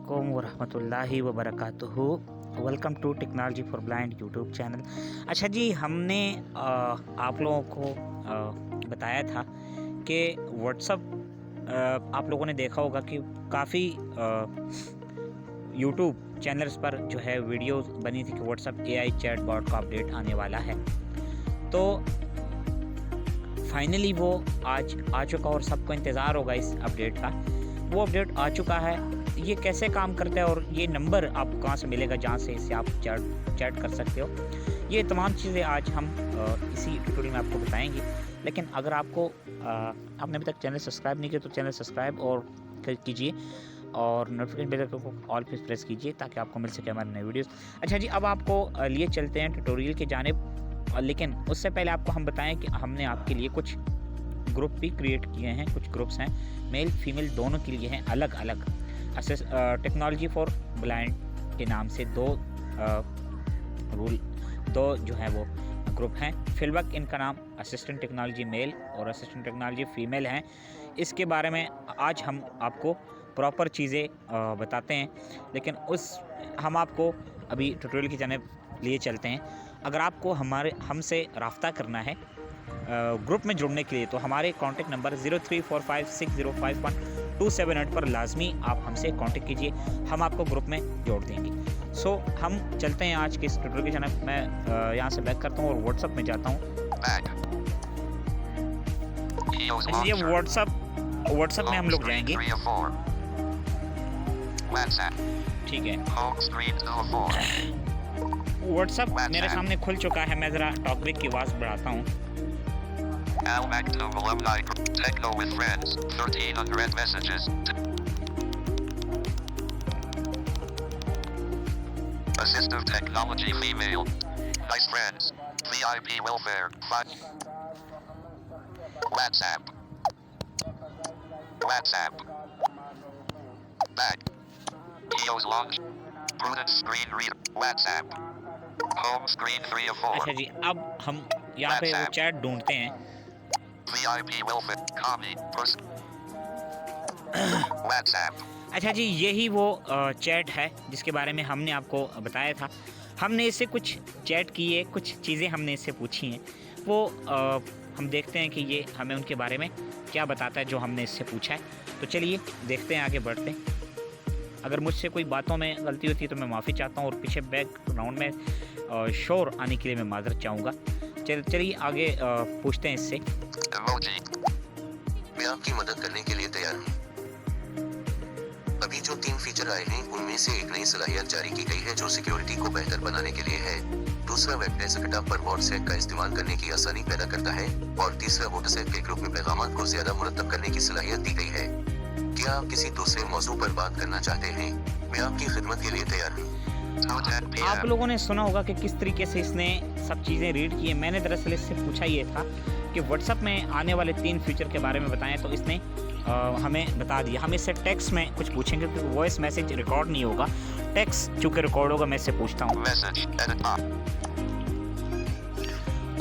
अस्सलामुअलैकुम वरहमतुल्लाहि वबरकातुहू। Welcome to technology for blind YouTube channel. अच्छा जी, हमने आप लोगों को बताया था कि व्हाट्सअप आप लोगों ने देखा होगा कि काफ़ी यूट्यूब चैनल्स पर जो है वीडियोस बनी थी कि व्हाट्सअप एआई चैट बॉट का अपडेट आने वाला है। तो फाइनली वो आज आ चुका और सबको इंतज़ार होगा इस अपडेट का। वो अपडेट आ चुका है। ये कैसे काम करता है और ये नंबर आपको कहाँ से मिलेगा जहाँ से इससे आप चैट कर सकते हो, ये तमाम चीज़ें आज हम इसी ट्यूटोरियल में आपको बताएंगे। लेकिन अगर आपको आपने अभी तक चैनल सब्सक्राइब नहीं किया तो चैनल सब्सक्राइब और कीजिए और नोटिफिकेशन बेल को ऑल पे प्रेस कीजिए ताकि आपको मिल सके हमारे नए वीडियोस। अच्छा जी, अब आपको लिए चलते हैं ट्यूटोरियल की जानिब। लेकिन उससे पहले आपको हम बताएं कि हमने आपके लिए कुछ ग्रुप भी क्रिएट किए हैं। कुछ ग्रुप्स हैं मेल फीमेल दोनों के लिए हैं, अलग अलग। टेक्नोलॉजी फॉर ब्लाइंड के नाम से दो जो है वो ग्रुप हैं। फिलवक इनका नाम असिस्टेंट टेक्नोलॉजी मेल और असिस्टेंट टेक्नोलॉजी फीमेल हैं। इसके बारे में आज हम आपको प्रॉपर चीज़ें बताते हैं। लेकिन हम आपको अभी ट्यूटोरियल की जानिब लिए चलते हैं। अगर आपको हमसे रब्ता करना है ग्रुप में जुड़ने के लिए तो हमारे कॉन्टेक्ट नंबर 0345605127 पर लाजमी आप हमसे कांटेक्ट कीजिए, हम आपको ग्रुप में जोड़ देंगे। हम चलते हैं आज के इस ट्यूटोरियल की जानिब। मैं यहाँ से बैक करता हूँ और व्हाट्सअप में जाता हूँ। ये व्हाट्सअप में हम लोग जाएंगे। ठीक है, व्हाट्सअप मेरे सामने खुल चुका है। मैं ज़रा टॉकबैक की आवाज़ बढ़ाता हूँ। Techno with friends, 1300 messages. Assistive technology female. Nice friends. VIP welfare. 5. WhatsApp. Back. EOS launch. Prudent screen reader. WhatsApp. Home screen 3 of 4. अच्छा जी, अब हम यहाँ पे वो चैट ढूंढते हैं। VIP welfare. Copy. Person. WhatsApp. अच्छा जी, यही वो चैट है जिसके बारे में हमने आपको बताया था। हमने इससे कुछ चैट किए, कुछ चीज़ें हमने इससे पूछी हैं। वो हम देखते हैं कि ये हमें उनके बारे में क्या बताता है जो हमने इससे पूछा है। तो चलिए देखते हैं, आगे बढ़ते हैं। अगर मुझसे कोई बातों में गलती होती है तो मैं माफ़ी चाहता हूँ और पीछे बैकग्राउंड में शोर आने के लिए मैं माजरत चाहूँगा। चलिए आगे पूछते हैं इससे। Emoji. मैं आपकी मदद करने के लिए तैयार हूँ। अभी जो 3 फीचर आए हैं उनमें से एक नई सलाहियत जारी की गई है जो सिक्योरिटी को बेहतर बनाने के लिए है। दूसरा वेब डेस्कटॉप पर व्हाट्सएप का इस्तेमाल करने की आसानी पैदा करता है और तीसरा व्हाट्सएप के ग्रुप में पैगाम को ज्यादा मुरतब करने की सलाहियत दी गई है। क्या आप किसी दूसरे मौजू पर बात करना चाहते हैं? मैं आपकी खिदमत के लिए तैयार हूँ। आप लोगों ने सुना होगा कि किस तरीके से इसने सब चीज़ें रीड की है। मैंने दरअसल इससे पूछा ये था कि व्हाट्सएप में आने वाले 3 फीचर के बारे में बताएं, तो इसने हमें बता दिया। हम इससे टेक्स्ट में कुछ पूछेंगे क्योंकि वॉइस मैसेज रिकॉर्ड नहीं होगा, टेक्स्ट चूँकि रिकॉर्ड होगा। मैं इससे पूछता हूँ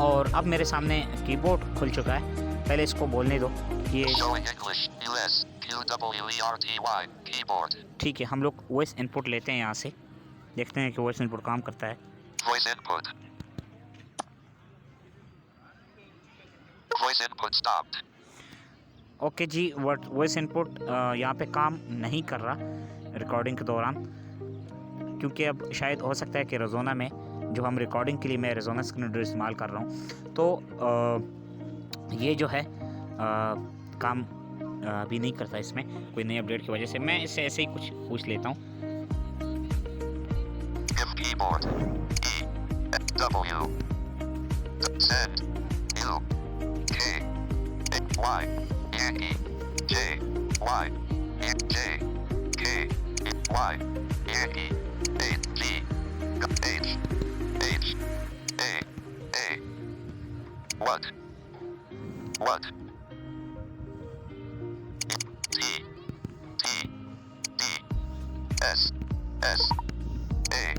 और अब मेरे सामने कीबोर्ड खुल चुका है। पहले इसको बोलने दो कि ठीक है। हम लोग वॉइस इनपुट लेते हैं यहाँ से, देखते हैं कि वॉइस इनपुट काम करता है। Voice input stopped. ओके जी, वॉइस इनपुट यहाँ पे काम नहीं कर रहा रिकॉर्डिंग के दौरान, क्योंकि अब शायद हो सकता है कि रोज़ोना में जो हम रिकॉर्डिंग के लिए मैं रोज़ोना स्क्रीन रीडर इस्तेमाल कर रहा हूँ तो ये जो है काम अभी नहीं करता इसमें कोई नई अपडेट की वजह से। मैं इससे ऐसे ही कुछ पूछ लेता हूँ। Keyboard. E. W. Z. U. K. Y. E. J. Y. J. K. Y. E. G. H. H. A. A. What? T. T. D. S. S. A.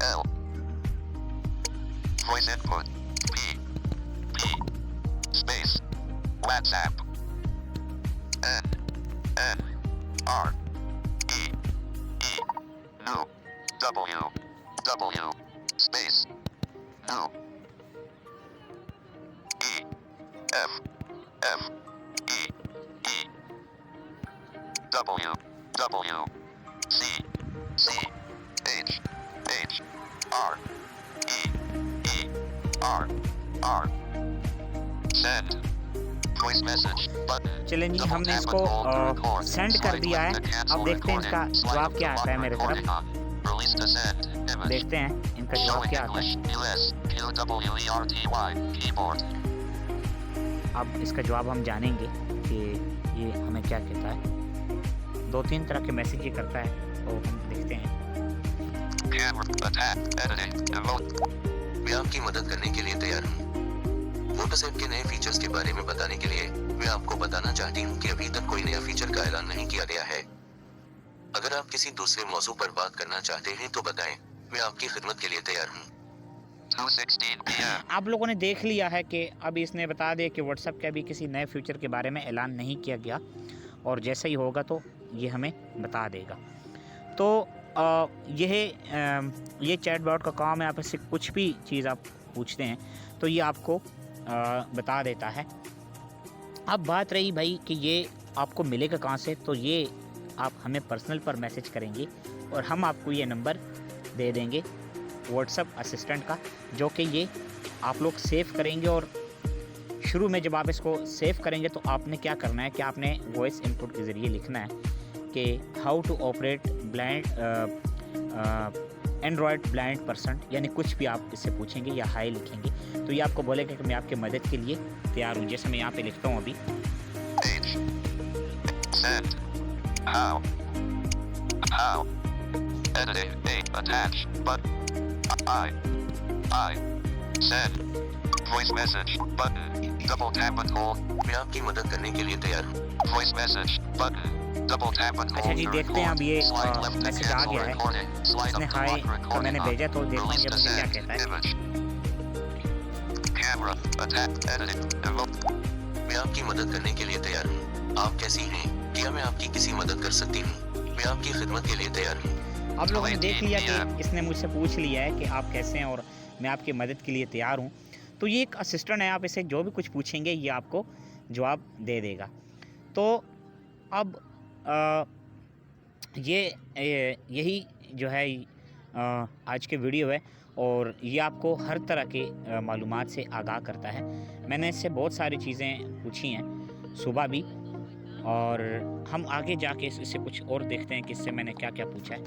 L. Voice input. P. Space. WhatsApp. N. R E E new W W space new E F F E E W W C C H H R E E R R send voice message button. चलें जी, हमने इसको send कर दिया है। अब देखते हैं इसका जवाब क्या आता है मेरे तरफ। देखते हैं इनका जवाब क्या आता है। अब इसका जवाब हम जानेंगे कि ये हमें क्या कहता है। 2-3 तरह के मैसेज ये करता है, तो हम देखते हैं। मैं आपकी मदद करने के लिए तैयार हूँ। WhatsApp के नए फीचर्स के बारे में बताने के लिए मैं आपको बताना चाहती हूँ कि अभी तक कोई नया फीचर का ऐलान नहीं किया गया है। अगर आप किसी दूसरे मौजू पर बात करना चाहते हैं तो बताएं, मैं आपकी खिदमत के लिए तैयार हूँ। 2:16 PM। आप लोगों ने देख लिया है कि अब इसने बता दिया कि WhatsApp के अभी किसी नए फीचर के बारे में ऐलान नहीं किया गया, और जैसे ही होगा तो ये हमें बता देगा। तो ये चैटबॉट का काम है, आप इससे कुछ भी चीज़ आप पूछते हैं तो ये आपको बता देता है। अब बात रही भाई कि ये आपको मिलेगा कहाँ से, तो ये आप हमें पर्सनल पर मैसेज करेंगे और हम आपको ये नंबर दे देंगे WhatsApp असिस्टेंट का, जो कि ये आप लोग सेव करेंगे। और शुरू में जब आप इसको सेव करेंगे तो आपने क्या करना है कि आपने वॉइस इनपुट के ज़रिए लिखना है कि how to operate blind android blind person, यानी कुछ भी आप इससे पूछेंगे या हाई लिखेंगे तो ये आपको बोलेगा कि मैं आपके मदद के लिए तैयार हूँ। जैसे मैं यहाँ पे लिखता हूँ अभी send how edit attach but I send voice message button double tap and hold। मैं आपकी मदद करने के लिए तैयार हूँ। voice message button double tap and hold। अच्छा जी, देखते हैं अब ये मैसेज आ गया है। इसने हाय तो मैंने भेजा, तो देखते हैं ये मुझे क्या कहता है। Camera attack edit remote। मैं आपकी मदद करने के लिए तैयार हूँ। आप कैसी हैं? क्या मैं आपकी किसी मदद कर सकती हूँ? मैं आपकी खिदमत के लिए तैयार हूँ। आप लोगों ने देख लिया कि इसने मुझसे पूछ लिया है कि आप कैसे हैं और मैं आपकी मदद के लिए तैयार हूँ। तो ये एक असिस्टेंट है, आप इसे जो भी कुछ पूछेंगे ये आपको जवाब दे देगा। तो अब यही जो है आज के वीडियो है, और ये आपको हर तरह के मालूमात से आगाह करता है। मैंने इससे बहुत सारी चीज़ें पूछी हैं सुबह भी, और हम आगे जाके इससे कुछ और देखते हैं कि इससे मैंने क्या क्या पूछा है।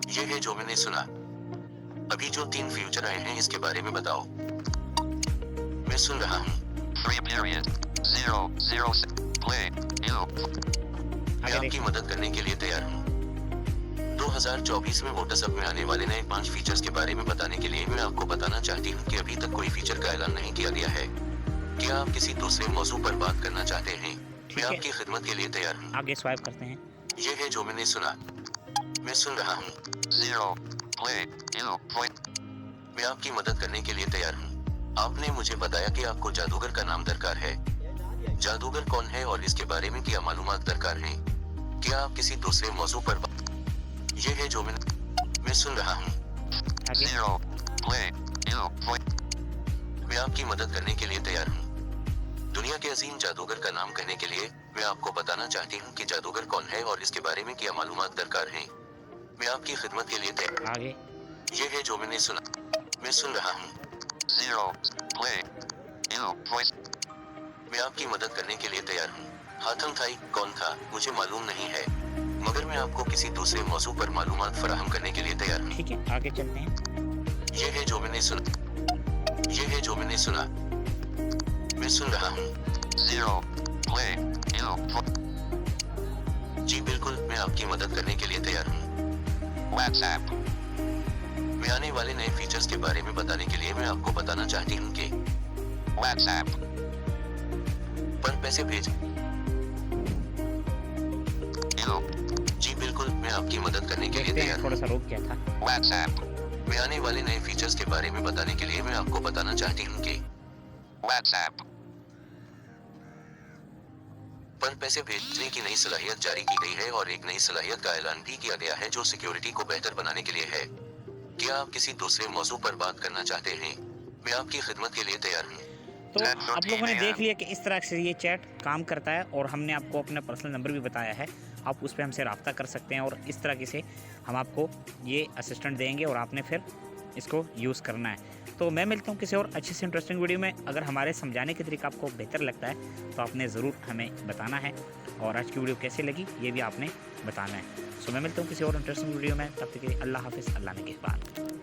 ये है जो मैंने सुना। अभी जो 3 फ्यूचर आए हैं इसके बारे में बताओ। मैं सुन रहा हूँ। 3:0 play new। मैं आपकी मदद करने के लिए तैयार हूँ। 2024 में WhatsApp में आने वाले नए 5 फीचर्स के बारे में बताने के लिए मैं आपको बताना चाहती हूँ कि अभी तक कोई फीचर का ऐलान नहीं किया गया है। क्या आप किसी दूसरे मौजू पर बात करना चाहते हैं? मैं आपकी खिदमत के लिए तैयार हूँ। आगे स्वाइप करते हैं। ये है जो मैंने सुना। मैं सुन रहा हूँ। 0 play new point। मैं आपकी मदद करने के लिए तैयार हूँ। आपने मुझे बताया कि आपको जादूगर का नाम दरकार है। जादूगर कौन है और इसके बारे में क्या मालूमात दरकार है? क्या आप किसी दूसरे मौजू पर ये है जो मैं सुन रहा हूँ। 0 play new point। मैं आपकी मदद करने के लिए तैयार हूँ। दुनिया के अजीम जादूगर का नाम कहने के लिए मैं आपको बताना चाहती हूँ कि जादूगर कौन है और इसके बारे में क्या मालूमात दरकार है। मैं आपकी खिदमत के लिए तैयार। आगे ये है जो मैंने सुना। मैं सुन रहा हूँ। 0 play new voice। मैं आपकी मदद करने के लिए तैयार हूँ। हाथम थाई कौन था मुझे मालूम नहीं है, मगर मैं आपको किसी दूसरे मौजू पर मालूमात फराहम करने के लिए तैयार हूँ। ठीक है, आगे चलते हैं। ये है जो मैंने सुना। ये है जो मैंने सुना। मैं सुन रहा हूँ। 0 play new। जी बिल्कुल, मैं आपकी मदद करने के लिए तैयार हूँ। WhatsApp। मैं आने वाले नए फीचर्स के बारे में बताने के लिए मैं आपको बताना चाहती हूँ कि WhatsApp पर पैसे भेज। जी बिल्कुल, मैं आपकी मदद करने के लिए तैयार हूँ। थोड़ा सा रुक गया था। WhatsApp। मैं आने वाले नए फीचर्स के बारे में बताने के लिए मैं आपको बताना चाहती हूँ कि WhatsApp पर पैसे भेजने की नई सलाहियत जारी की गई है और एक नई सलाहियत का ऐलान भी किया गया है जो सिक्योरिटी को बेहतर बनाने के लिए है। क्या आप किसी दूसरे मौजू पर बात करना चाहते हैं? मैं आपकी खिदमत के लिए तैयार हूँ। तो आप लोगों ने देख लिया कि इस तरह से ये चैट काम करता है और हमने आपको अपना पर्सनल नंबर भी बताया है। आप उस पर हमसे रब्ता कर सकते हैं और इस तरह से हम आपको ये असिस्टेंट देंगे और आपने फिर इसको यूज़ करना है। तो मैं मिलता हूँ किसी और अच्छी से इंटरेस्टिंग वीडियो में। अगर हमारे समझाने के तरीका आपको बेहतर लगता है तो आपने ज़रूर हमें बताना है और आज की वीडियो कैसी लगी ये भी आपने बताना है। सो मैं मिलता हूँ किसी और इंटरेस्टिंग वीडियो में। तब तक के लिए अल्लाह हाफिज़, अल्लाह ने के बाद।